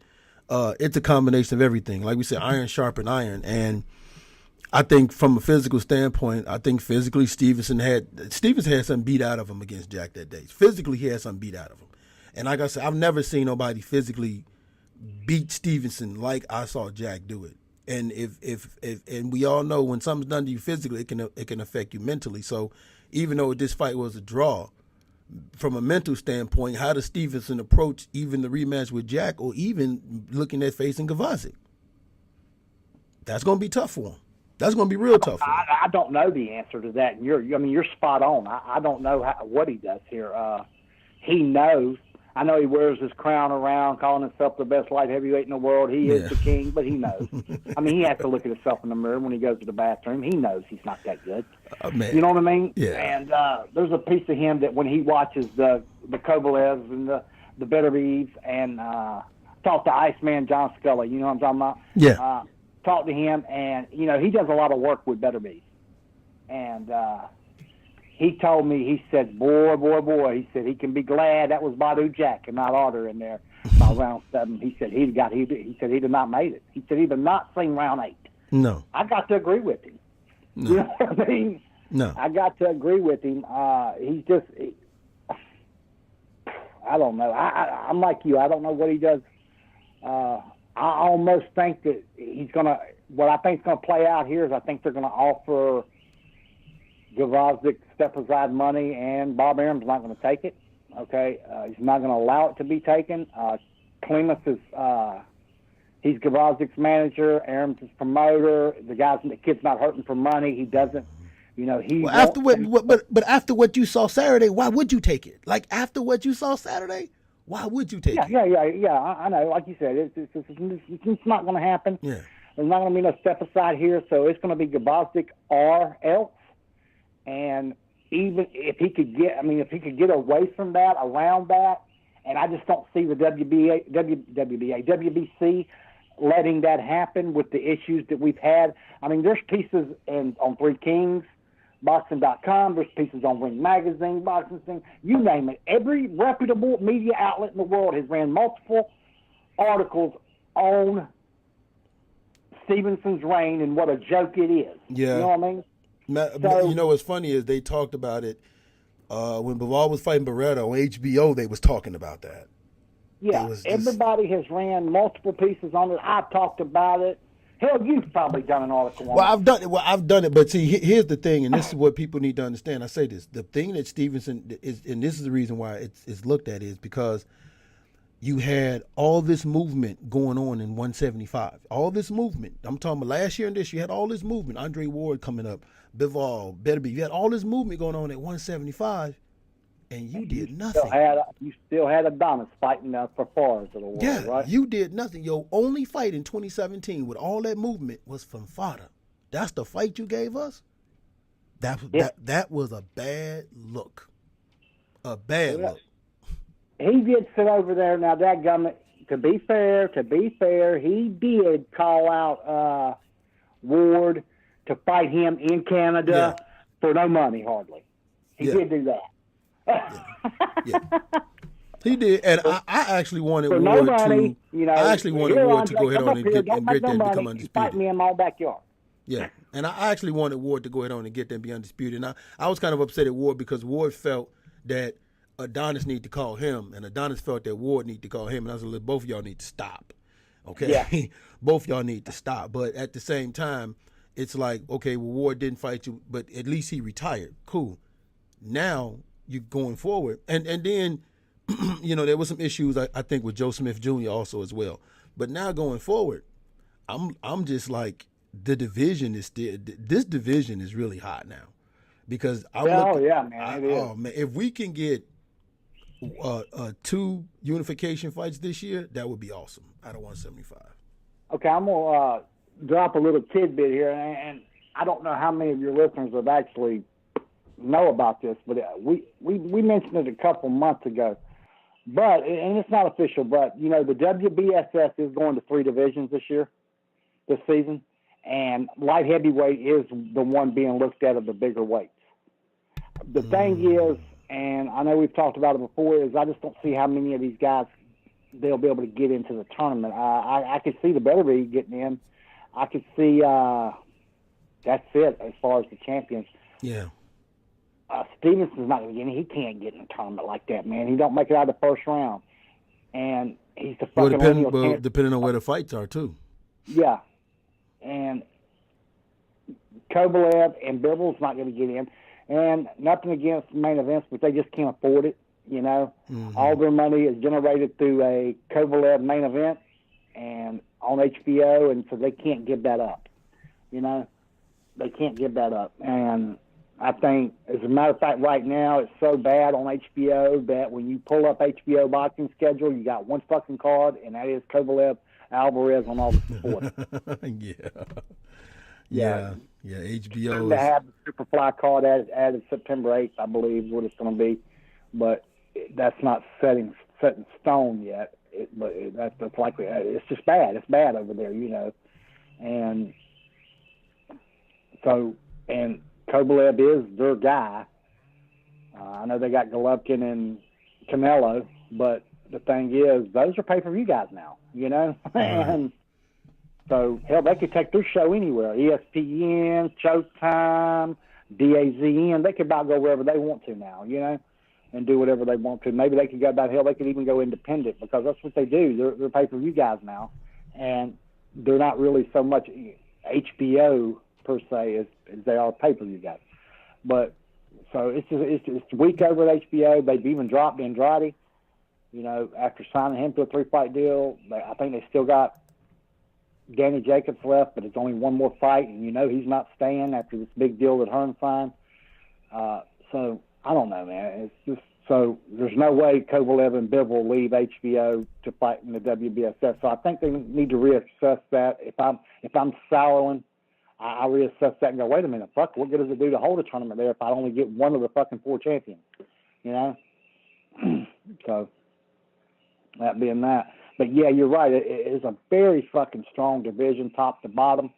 it's a combination of everything. Like we said, iron sharpened iron, and I think from a physical standpoint, I think physically Stevenson had something beat out of him against Jack that day. Physically, he had something beat out of him, and like I said, I've never seen nobody physically beat Stevenson like I saw Jack do it. And if and we all know when something's done to you physically, it can affect you mentally. So even though this fight was a draw, from a mental standpoint, how does Stevenson approach even the rematch with Jack, or even looking at facing Gavazik? That's going to be tough for him. That's going to be real tough for him. I don't know the answer to that. You're spot on. I don't know what he does here. He knows. I know he wears his crown around, calling himself the best light heavyweight in the world. He is the king, but he knows. I mean, he has to look at himself in the mirror when he goes to the bathroom. He knows he's not that good. You know what I mean? Yeah. And there's a piece of him that when he watches the Kovalevs and the Beterbeeves and talk to Iceman John Scully, you know what I'm talking about? Yeah. Talk to him, and, he does a lot of work with Beterbeeves. And he told me, he said, boy, he said he can be glad that was Badu Jack and not Arter in there by round 7. He said he'd have not made it. He said he'd have not seen round 8. No. I got to agree with him. No. You know what I mean? No. I got to agree with him. He's just, I don't know. I'm like you. I don't know what he does. I almost think that what I think is going to play out here is I think they're going to offer Gavazik step-aside money, and Bob Arum's not going to take it. Okay, he's not going to allow it to be taken. Klimas is he's Gavazik's manager. Arum's his promoter. The kid's not hurting for money. He doesn't. But after what you saw Saturday, why would you take it? Like after what you saw Saturday, why would you take it? Yeah. I know. Like you said, it's not going to happen. Yeah. There's not going to be no step-aside here, so it's going to be Gavazik or else. And even if he could get away from that, around that, and I just don't see the WBC letting that happen with the issues that we've had. I mean, there's pieces on Three Kings, Boxing.com, there's pieces on Ring Magazine, Boxing Thing, you name it. Every reputable media outlet in the world has ran multiple articles on Stevenson's reign and what a joke it is. Yeah. You know what I mean? So, you know what's funny is they talked about it when Bivol was fighting Beretta on HBO. They was talking about that. yeah, everybody has ran multiple pieces on it. I've talked about it. Hell, you've probably done an article on Well, it. I've done it, but see, here's the thing, and this is what people need to understand. I say this: the thing that Stevenson is, and this is the reason why it's looked at, is because you had all this movement going on in 175. All this movement. I'm talking about last year and this year. You had all this movement. Andre Ward coming up, Bivol, Beterbiev. You had all this movement going on at 175, and you did nothing. You still had Adonis fighting for Fars of the world, Yeah, right? you did nothing. Your only fight in 2017 with all that movement was from Fada. That's the fight you gave us? That was a bad look. A bad look. He did sit over there. Now, that gummit, to be fair, he did call out Ward to fight him in Canada for no money, hardly. He did do that. Yeah. He did, and I actually wanted for Ward no money, to. I actually wanted Ward to go ahead on and get them become undisputed. Fight me in my own backyard. Yeah, and I actually wanted Ward to go ahead on and get them be undisputed. And I was kind of upset at Ward because Ward felt that Adonis need to call him, and Adonis felt that Ward need to call him, and I was like, both of y'all need to stop. Okay, yeah. Both y'all need to stop. But at the same time, it's like, okay, well, Ward didn't fight you, but at least he retired. Cool. Now you're going forward, and then there was some issues I think with Joe Smith Jr. also as well. But now going forward, I'm just like, the division is still, this division is really hot now, because man, if we can get 2 unification fights this year, that would be awesome out of 175. Okay, I'm gonna drop a little tidbit here, and I don't know how many of your listeners have actually know about this, but we mentioned it a couple months ago. But, and it's not official, but, the WBSS is going to 3 divisions this season, and light heavyweight is the one being looked at of the bigger weights. The thing is, and I know we've talked about it before, is I just don't see how many of these guys they'll be able to get into the tournament. I could see the Beterbiev getting in. I could see that's it as far as the champions. Yeah. Stevenson's not going to get in. He can't get in a tournament like that, man. He don't make it out of the first round. And he's the fucking depending on where the fights are, too. Yeah. And Kovalev and Bibble's not going to get in. And nothing against main events, but they just can't afford it, Mm-hmm. All their money is generated through a Kovalev main event and on HBO, and so they can't give that up, They can't give that up. And I think, as a matter of fact, right now it's so bad on HBO that when you pull up HBO boxing schedule, you got one fucking card, and that is Kovalev Alvarez on August 4th. Yeah, HBO. They have the Superfly card added September 8th, I believe, is what it's going to be, but that's not set in stone yet. That's likely. It's just bad. It's bad over there, and so and. Kovalev is their guy. I know they got Golovkin and Canelo, but the thing is, those are pay-per-view guys now, And so, hell, they could take their show anywhere. ESPN, Showtime, DAZN. They could about go wherever they want to now, and do whatever they want to. Maybe they could go about, hell, they could even go independent, because that's what they do. They're pay-per-view guys now, and they're not really so much HBO per se as they are pay-per-view guys. But so it's weak over at HBO. They've even dropped Andrade, after signing him to a 3-fight deal. I think they still got Danny Jacobs left, but it's only one more fight, and he's not staying after this big deal that Hearn signed. So I don't know, man. It's just, so there's no way Kovalev and Bivol leave HBO to fight in the WBSS. So I think they need to reassess that. If I'm Sauerland, I reassess that and go, wait a minute, fuck, what good does it do to hold a tournament there if I only get one of the fucking 4 champions? So, that being that. But yeah, you're right. It is a very fucking strong division, top to bottom.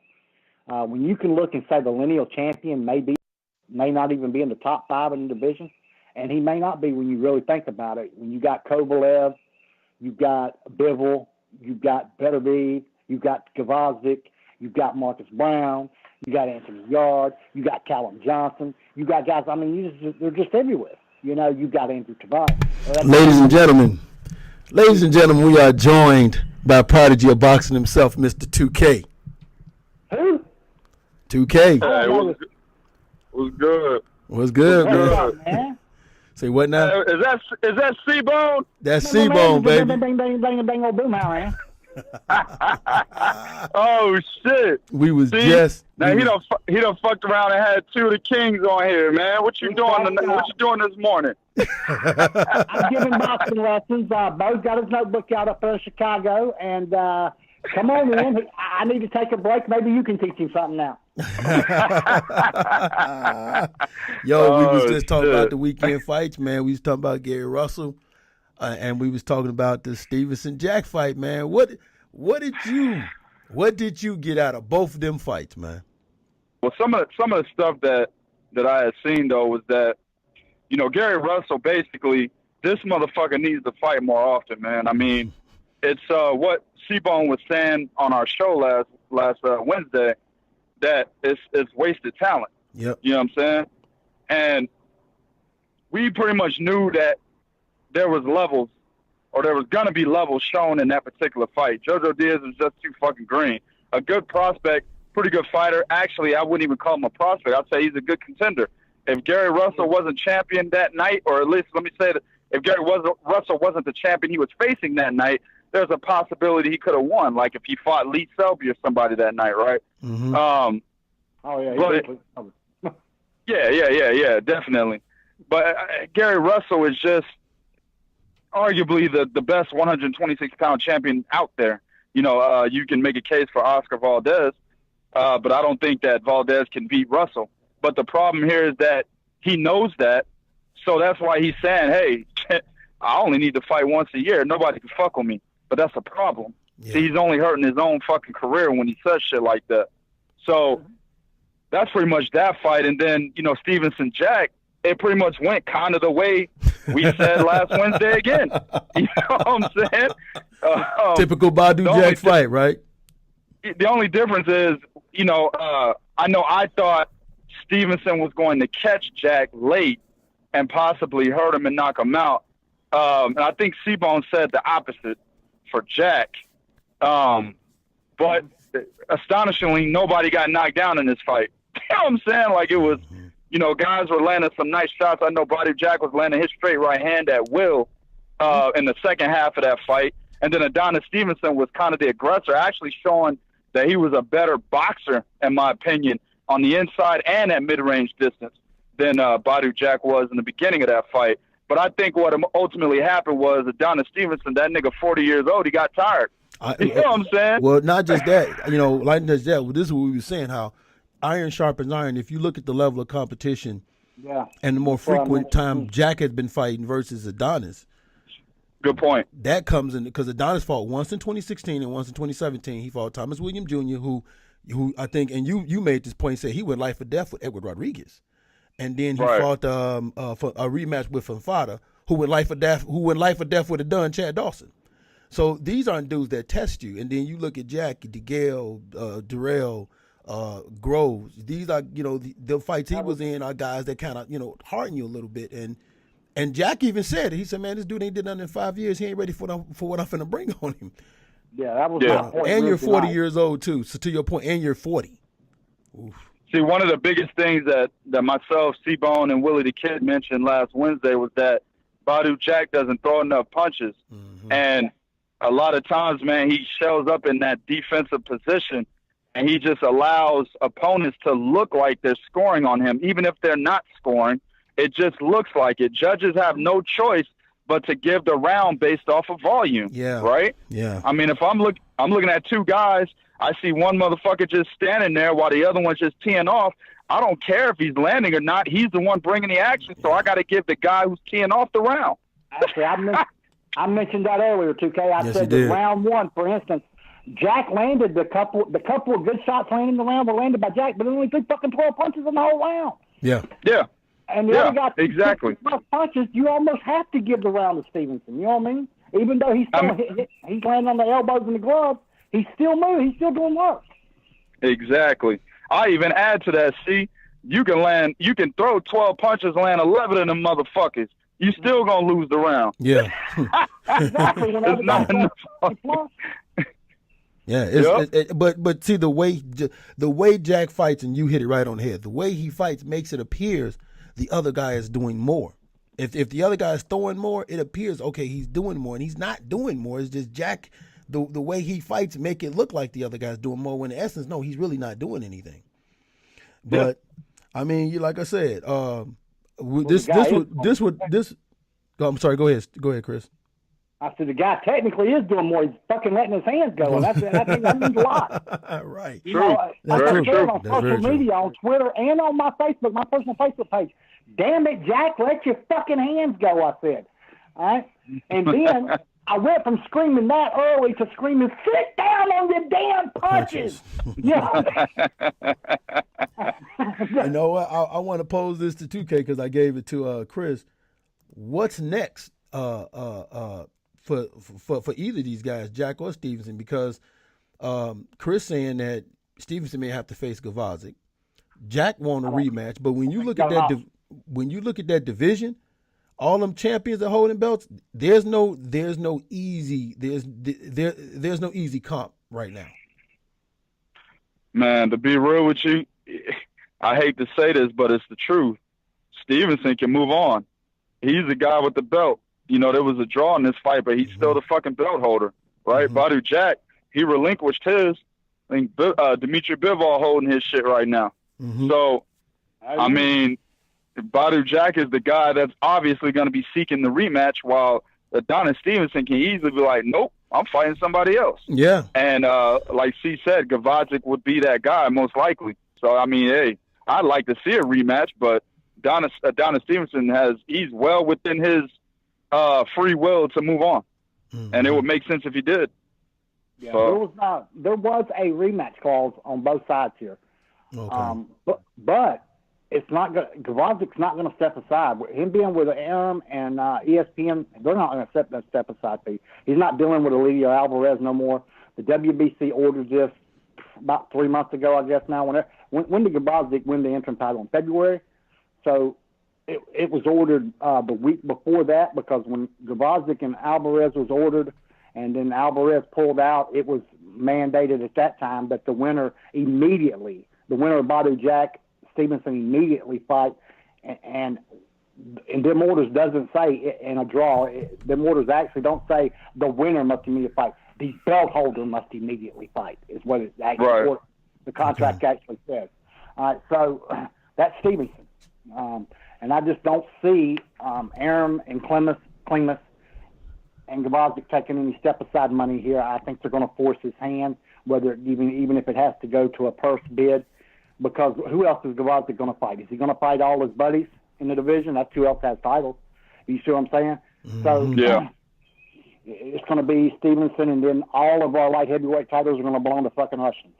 When you can look and say the lineal champion may not even be in the top 5 in the division, and he may not be when you really think about it. When you got Kovalev, you've got Bivol, you've got Beterbiev, you've got Kovacic, you've got Marcus Brown, you got Anthony Yard, you got Callum Johnson, you got guys. I mean, they're just everywhere. You know, you got Andrew Tavares. Ladies and gentlemen, we are joined by a prodigy of boxing himself, Mr. 2K. Who? 2K. Hey, what's good? What's good, What's man? up, man? Say what now? Is that C-Bone? That's C-Bone, baby. Bang, bang, bang, bang, bang, old boomhauer, man. Oh shit! We was See? just. Now he done fucked around and had 2 of the kings on here, man. What you doing? What you doing this morning? I'm giving boxing lessons. Bo's got his notebook out up there in Chicago, and come on in. I need to take a break. Maybe you can teach him something now. Yo, we was just shit. talking about the weekend fights, man. We was talking about Gary Russell, and we was talking about the Stevenson Jack fight, man. What did you get out of both of them fights, man? Well, some of the stuff that I had seen though was that, you know, Gary Russell basically, this motherfucker needs to fight more often, man. I mean, it's what C-Bone was saying on our show last Wednesday, that it's wasted talent. Yep. You know what I'm saying? And we pretty much knew that there was levels, or there was gonna be levels shown in that particular fight. Jojo Diaz was just too fucking green. A good prospect, pretty good fighter. Actually, I wouldn't even call him a prospect. I'd say he's a good contender. If Gary Russell wasn't champion that night, or at least let me say that if Gary Russell wasn't the champion he was facing that night, there's a possibility he could have won. Like if he fought Lee Selby or somebody that night, right? Mm-hmm. Oh yeah. Yeah, definitely. But Gary Russell is just arguably the best 126-pound champion out there. You know, you can make a case for Oscar Valdez, but I don't think that Valdez can beat Russell. But the problem here is that he knows that, so that's why he's saying, hey, I only need to fight once a year. Nobody can fuck with me. But that's a problem. Yeah. See, he's only hurting his own fucking career when he says shit like that. So that's pretty much that fight. And then, you know, Stevenson Jack, it pretty much went kind of the way we said last Wednesday again. You know what I'm saying? Typical Badu Jack fight, right? The only difference is, you know I thought Stevenson was going to catch Jack late and possibly hurt him and knock him out. And I think C-Bone said the opposite for Jack. But astonishingly, nobody got knocked down in this fight. You know what I'm saying? Like it was, you know, guys were landing some nice shots. I know Badu Jack was landing his straight right hand at will in the second half of that fight. And then Adonis Stevenson was kind of the aggressor, actually showing that he was a better boxer, in my opinion, on the inside and at mid-range distance than Badu Jack was in the beginning of that fight. But I think what ultimately happened was Adonis Stevenson, that nigga 40 years old, he got tired. You know what I'm saying? Well, not just that. You know, like just that. Well, this is what we were saying, how iron sharpens iron. If you look at the level of competition and the more frequent time Jack has been fighting versus Adonis. Good point. That comes in because Adonis fought once in 2016 and once in 2017. He fought Thomas William Jr., who I think, and you made this point, said he went life or death with Edward Rodriguez. And then he fought for a rematch with Fonfada, who went life or death with a done Chad Dawson. So these aren't dudes that test you. And then you look at Jack, DeGale, Durrell, Groves. These are, you know, the fights he was in are guys that kind of, you know, harden you a little bit. And Jack even said it. He said, man, this dude ain't did nothing in 5 years. He ain't ready for what I'm finna bring on him. Yeah, that was my point. And you're 40 years old, too. So to your point, and you're 40. Oof. See, one of the biggest things that myself, C-Bone, and Willie the Kid mentioned last Wednesday was that Badu Jack doesn't throw enough punches. Mm-hmm. And a lot of times, man, he shows up in that defensive position, and he just allows opponents to look like they're scoring on him, even if they're not scoring. It just looks like it. Judges have no choice but to give the round based off of volume. Yeah. Right? Yeah. I mean, if I'm looking at two guys, I see one motherfucker just standing there while the other one's just teeing off. I don't care if he's landing or not. He's the one bringing the action, so I got to give the guy who's teeing off the round. Actually, I mentioned that earlier, 2K. I Yes, said you that did. round one, for instance, Jack landed the couple of good shots landing in the round were landed by Jack, but only took fucking 12 punches in the whole round. Yeah. Yeah. And the Yeah, other guy took exactly. 12 punches. You almost have to give the round to Stevenson. You know what I mean? Even though he's he's landing on the elbows and the gloves, he's still moving. He's still doing work. Exactly. I even add to that. See, you can throw 12 punches, land 11 of them motherfuckers. You still gonna lose the round. Yeah. Exactly. It's not enough. Yeah, but see the way Jack fights, and you hit it right on the head. The way he fights makes it appears the other guy is doing more. If the other guy is throwing more, it appears okay he's doing more, and he's not doing more. It's just Jack. The way he fights make it look like the other guy's doing more. When in essence, no, he's really not doing anything. But I mean, like I said, this. Oh, I'm sorry. Go ahead, Chris. I said the guy technically is doing more. He's fucking letting his hands go, and that means a lot. Right. You know, That's I true. said on That's social very true. media, on Twitter, and on my Facebook, my personal Facebook page. Damn it, Jack, let your fucking hands go, I said. All right? And then I went from screaming that early to screaming, sit down on your damn punches. You know what? I want to pose this to 2K because I gave it to Chris. What's next for either of these guys, Jack or Stevenson? Because Chris saying that Stevenson may have to face Gavazic. Jack want a rematch, but when you look at that division, all them champions that holding belts, there's no easy comp right now. Man, to be real with you, I hate to say this, but it's the truth. Stevenson can move on. He's the guy with the belt. You know, there was a draw in this fight, but he's still the fucking belt holder, right? Badu Jack, he relinquished his. I think Dmitry Bivol holding his shit right now. So, I mean, Badu Jack is the guy that's obviously going to be seeking the rematch, while Adonis Stevenson can easily be like, nope, I'm fighting somebody else. Yeah. And like C said, Gavazic would be that guy most likely. So, I mean, hey, I'd like to see a rematch, but Adonis Stevenson he's well within his free will to move on. And it would make sense if he did. Yeah, So, there was a rematch clause on both sides here. Okay. But it's not going. Gavazic's not going to step aside. Him being with Aram and ESPN, they're not going to accept that step aside fee. He's not dealing with Elidio Alvarez no more. The WBC ordered this about 3 months ago, I guess. Now, when did Gavazic win the interim title? In February. So it was ordered the week before that, because when Gavazic and Alvarez was ordered, and then Alvarez pulled out, it was mandated at that time that the winner of Badu Jack Stevenson immediately fight, and them orders doesn't say in a draw. Them orders actually don't say the winner must immediately fight. The belt holder must immediately fight is what it actually the contract actually says. All right, so that's Stevenson, and I just don't see Aram and Klimas and Gavazic taking any step aside money here. I think they're going to force his hand, whether even if it has to go to a purse bid. Because who else is Gavazic going to fight? Is he going to fight all his buddies in the division? That's who else has titles. You see what I'm saying? So it's going to be Stevenson, and then all of our light heavyweight titles are going to belong to fucking Russians.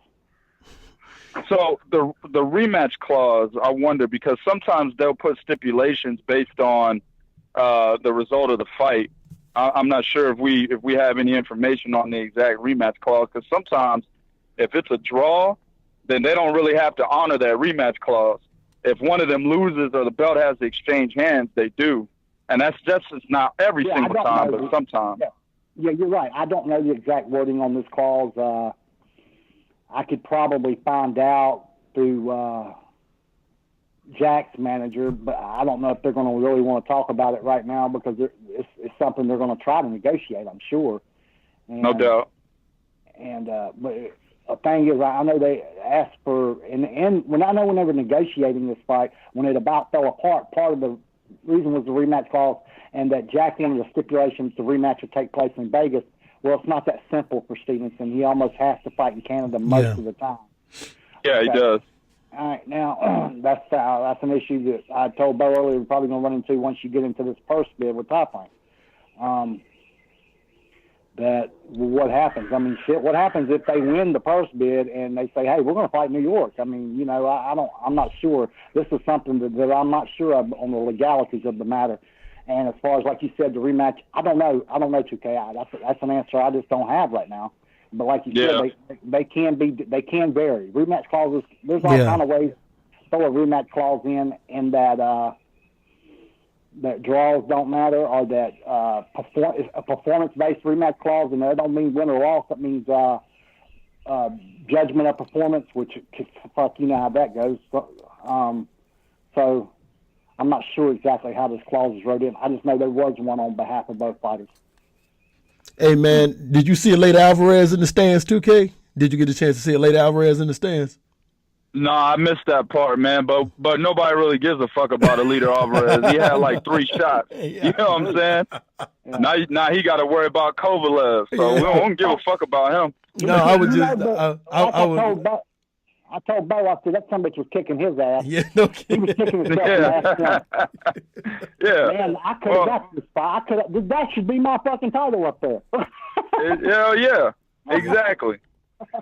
So the rematch clause, I wonder, because sometimes they'll put stipulations based on the result of the fight. I'm not sure if we have any information on the exact rematch clause, because sometimes if it's a draw, then they don't really have to honor that rematch clause. If one of them loses or the belt has to exchange hands, they do. And that's just not every single time, but sometimes. Yeah, you're right. I don't know the exact wording on this clause. I could probably find out through Jack's manager, but I don't know if they're going to really want to talk about it right now, because it's something they're going to try to negotiate, I'm sure. And, no doubt. And but the thing is, I know they asked for, and when I know when they were negotiating this fight, when it about fell apart, part of the reason was the rematch clause, and that Jack wanted the stipulations the rematch would take place in Vegas. Well, it's not that simple for Stevenson. He almost has to fight in Canada most of the time. Yeah, he does. All right, now that's an issue that I told Bo earlier we're probably going to run into once you get into this purse bid with Top Rank. that what happens? I mean, shit, what happens if they win the purse bid and they say, hey, we're going to fight New York? I mean, you know, I'm not sure. This is something that I'm not sure of on the legalities of the matter. And as far as, like you said, the rematch, I don't know, 2K. That's an answer I just don't have right now. But like you said, they can vary. Rematch clauses, there's all kind of ways to throw a rematch clause in that that draws don't matter, or that a performance-based rematch clause, and that don't mean win or loss. That means judgment of performance, which fuck, you know how that goes. So I'm not sure exactly how this clause is wrote in. I just know there was one on behalf of both fighters. Hey, man, did you see Aleta Alvarez in the stands, 2K? Did you get a chance to see Aleta Alvarez in the stands? No, I missed that part, man. But nobody really gives a fuck about Aleta Alvarez. He had like 3 shots. You know what I'm saying? Yeah. Now he got to worry about Kovalev. So we don't give a fuck about him. No, I was just. I told Bo, I said that son bitch was kicking his ass. Yeah, no kidding. He was kicking himself in the ass. Yeah. Man, I could have got this spot. That should be my fucking title up there. Hell yeah, exactly.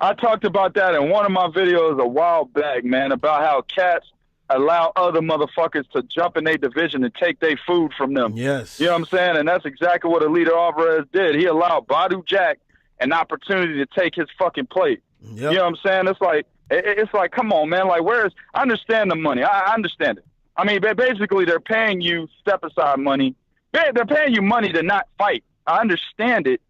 I talked about that in one of my videos a while back, man, about how cats allow other motherfuckers to jump in their division and take their food from them. Yes. You know what I'm saying? And that's exactly what Aleta Alvarez did. He allowed Badu Jack an opportunity to take his fucking plate. Yep. You know what I'm saying? It's like, come on, man. Like, I understand the money. I understand it. I mean, basically, they're paying you step-aside money. They're paying you money to not fight. I understand it.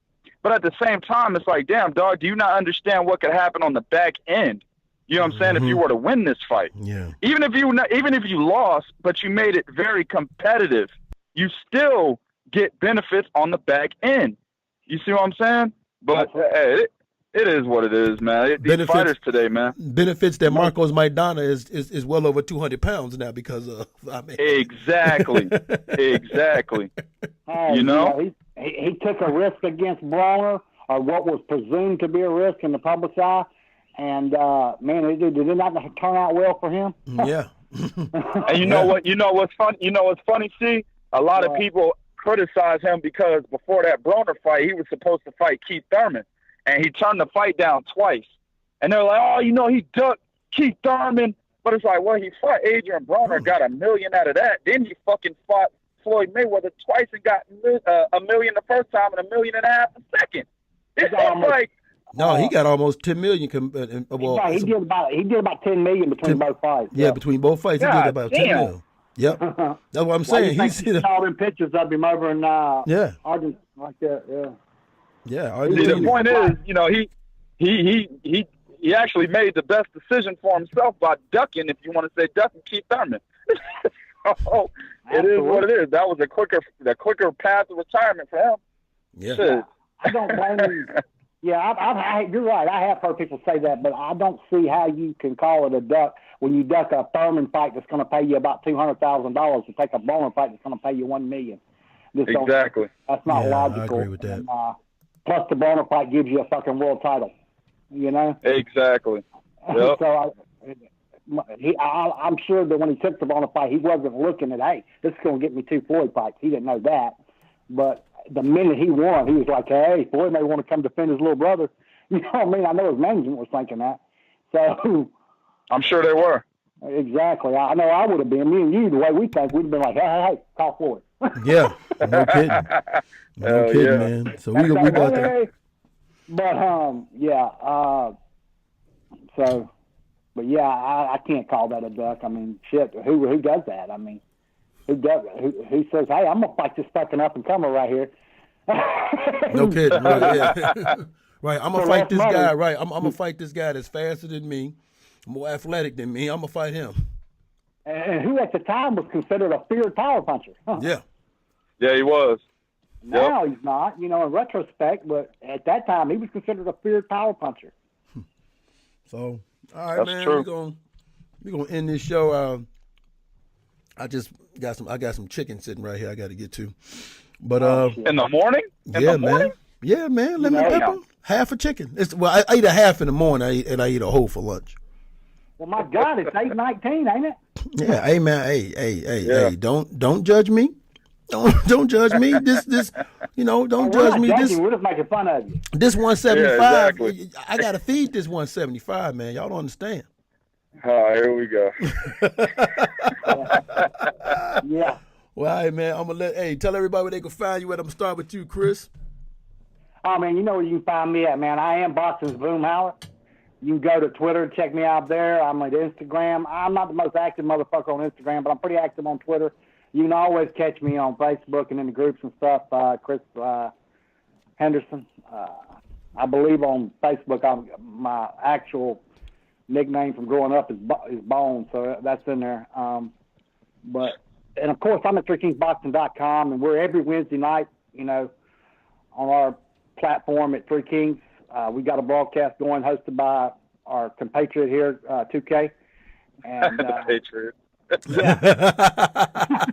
But at the same time, it's like, damn, dog, do you not understand what could happen on the back end? You know what I'm saying? If you were to win this fight. Yeah. Even if you lost, but you made it very competitive, you still get benefits on the back end. You see what I'm saying? But hey, it is what it is, man. These fighters today, man. Benefits that Marcos Maidana is well over 200 pounds now because of. I mean. Exactly. Exactly. You know? He took a risk against Brawler, or what was presumed to be a risk in the public eye, and man, did it not turn out well for him? Yeah. And you know what? You know what's fun? You know what's funny? See, a lot of people criticize him because before that Broner fight, he was supposed to fight Keith Thurman, and he turned the fight down twice. And they're like, oh, you know, he ducked Keith Thurman, but it's like, well, he fought Adrian Broner, got $1 million out of that. Then he fucking fought Floyd Mayweather twice and got $1 million the first time and $1.5 million the second. It's like no, he got almost $10 million. He did about $10 million between both fights. Yeah, between both fights, he did about $10 million. Yep, that's what I'm saying. He's all them pictures of him over in Argentina like that. Yeah. See, the point is, you know, he actually made the best decision for himself by ducking, if you want to say ducking, Keith Thurman. So, it is what it is. That was the quicker path to retirement for him. Yeah. I don't blame him. Yeah, you're right. I have heard people say that, but I don't see how you can call it a duck when you duck a Thurman fight that's going to pay you about $200,000 to take a Bowman fight that's going to pay you $1 million. Exactly. That's not logical. I agree with that. And, plus, the Bowman fight gives you a fucking world title. You know. Exactly. Yep. So I'm sure that when he took the Bowman fight, he wasn't looking at, hey, this is going to get me 2 Floyd fights. He didn't know that, but the minute he won, he was like, hey, Floyd may want to come defend his little brother. You know what I mean? I know his management was thinking that. So I'm sure they were. Exactly. I know I would have been. Me and you, the way we think, we'd have been like, hey, call Floyd. Yeah. No kidding. No kidding, man. So we got that. But, so, but yeah, I can't call that a duck. I mean, shit, who does that? I mean, who says, hey, I'm going to fight this fucking up-and-comer right here? No kidding. Right, yeah. Right, I'm going to fight this guy, right. I'm going to fight this guy that's faster than me, more athletic than me. I'm going to fight him. And who at the time was considered a feared power puncher. Huh. Yeah. Yeah, he was. Now he's not, in retrospect, but at that time he was considered a feared power puncher. So, all right, That's man, true. we're gonna end this show. I got some chicken sitting right here I got to get to. But in the morning? Man. Yeah, man. Lemon pepper, half a chicken. I eat a half in the morning, and I eat a whole for lunch. Well, my God, it's 8:19, ain't it? Yeah, hey man, hey, don't judge me. Don't judge me. This Don't We're judge not me. judging. We're just making fun of you. This 175, Yeah, exactly. I got to feed this 175, man. Y'all don't understand. Here we go. Yeah. Well, all right, man. I'm going to tell everybody where they can find you at. I'm going to start with you, Chris. Oh, man, you know where you can find me at, man. I am Boxing's Boomhauer. You can go to Twitter, check me out there. I'm on Instagram. I'm not the most active motherfucker on Instagram, but I'm pretty active on Twitter. You can always catch me on Facebook and in the groups and stuff. Chris Henderson. I believe on Facebook, my actual nickname from growing up is Bone, so that's in there. And of course, I'm at ThreeKingsBoxing.com, and we're every Wednesday night, on our platform at Three Kings. We got a broadcast going hosted by our compatriot here, 2K. And, Patriot. Yeah.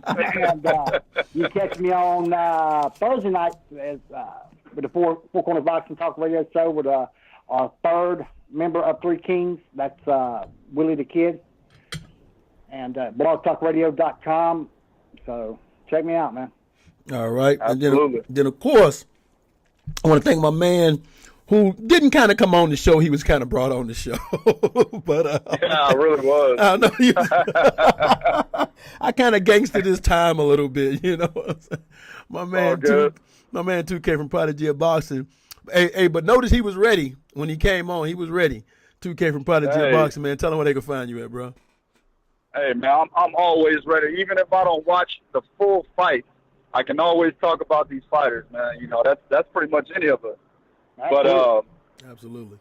And you catch me on Thursday night with the Four Corners Boxing Talk Radio Show with our third member of Three Kings. That's Willie the Kid. And blogtalkradio.com. So check me out, man. All right. Absolutely. And then, of course, I want to thank my man who didn't kind of come on the show. He was kind of brought on the show. But yeah, I really was. I know I kind of gangstered his time a little bit, My man, my man 2K from Prodigy of Boxing. Hey, but notice he was ready when he came on. He was ready. 2K from Prodigy of Boxing, man. Tell them where they can find you at, bro. Hey, man, I'm always ready. Even if I don't watch the full fight, I can always talk about these fighters, man. That's pretty much any of us. But absolutely.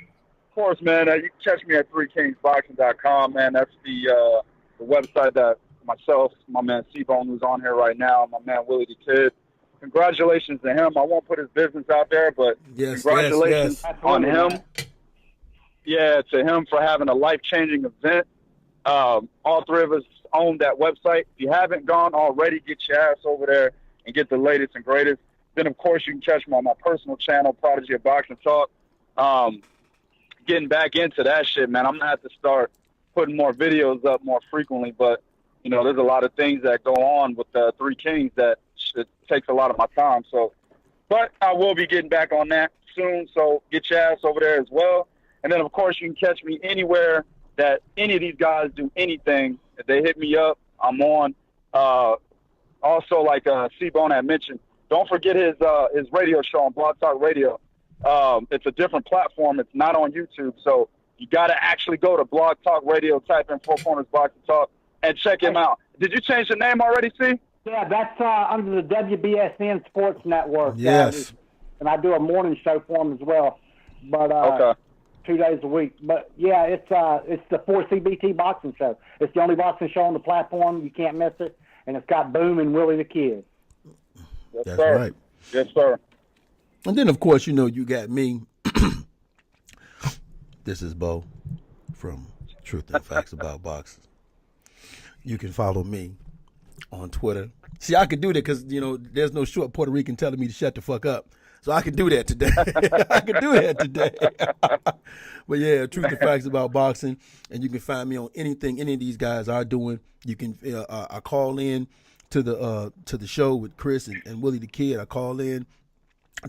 Of course, man, you can catch me at ThreeKingsBoxing.com, man. That's the website that myself, my man C-Bone, who's on here right now, my man Willie the Kid. Congratulations to him. I won't put his business out there, but congratulations on him. Yeah, to him for having a life-changing event. All three of us own that website. If you haven't gone already, get your ass over there and get the latest and greatest. Then, of course, you can catch me on my personal channel, Prodigy of Boxing Talk. Getting back into that shit, man. I'm going to have to start putting more videos up more frequently. But, there's a lot of things that go on with the Three Kings that it takes a lot of my time. But I will be getting back on that soon. So get your ass over there as well. And then, of course, you can catch me anywhere that any of these guys do anything. If they hit me up, I'm on. Also, like C-Bone had mentioned, don't forget his radio show on Blog Talk Radio. It's a different platform. It's not on YouTube. So you got to actually go to Blog Talk Radio, type in Four Corners Boxing Talk, and check him out. Did you change the name already, C? Yeah, that's under the WBSN Sports Network. Yes. And I do a morning show for him as well. But okay. 2 days a week. But, yeah, it's the 4CBT Boxing Show. It's the only boxing show on the platform. You can't miss it. And it's got Boom and Willie the Kid. Yes, That's sir. right. Yes, sir. And then, of course, you got me. This is Bo from Truth and Facts About Boxing. You can follow me on Twitter. See, I could do that because, there's no short Puerto Rican telling me to shut the fuck up. So I can do that today. I can do that today. But, yeah, Truth and Facts About Boxing. And you can find me on anything any of these guys are doing. You can I call in to the show with Chris and Willie the Kid. I call in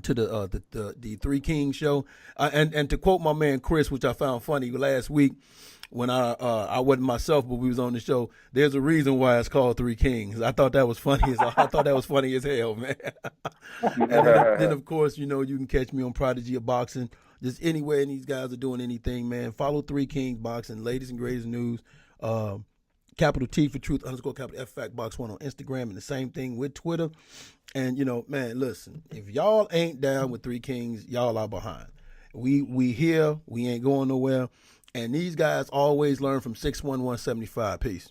to the Three Kings show. And to quote my man Chris, which I found funny last week when I wasn't myself, but we was on the show, there's a reason why it's called Three Kings. I thought that was funny as hell, man. And then of course, you can catch me on Prodigy of Boxing. Just anywhere these guys are doing anything, man. Follow Three Kings Boxing, latest and greatest news. Capital T for Truth _ capital F Fact Box 1 on Instagram, and the same thing with Twitter. And man, listen, if y'all ain't down with Three Kings, y'all are behind. We here, we ain't going nowhere. And these guys always learn from 61175. Peace.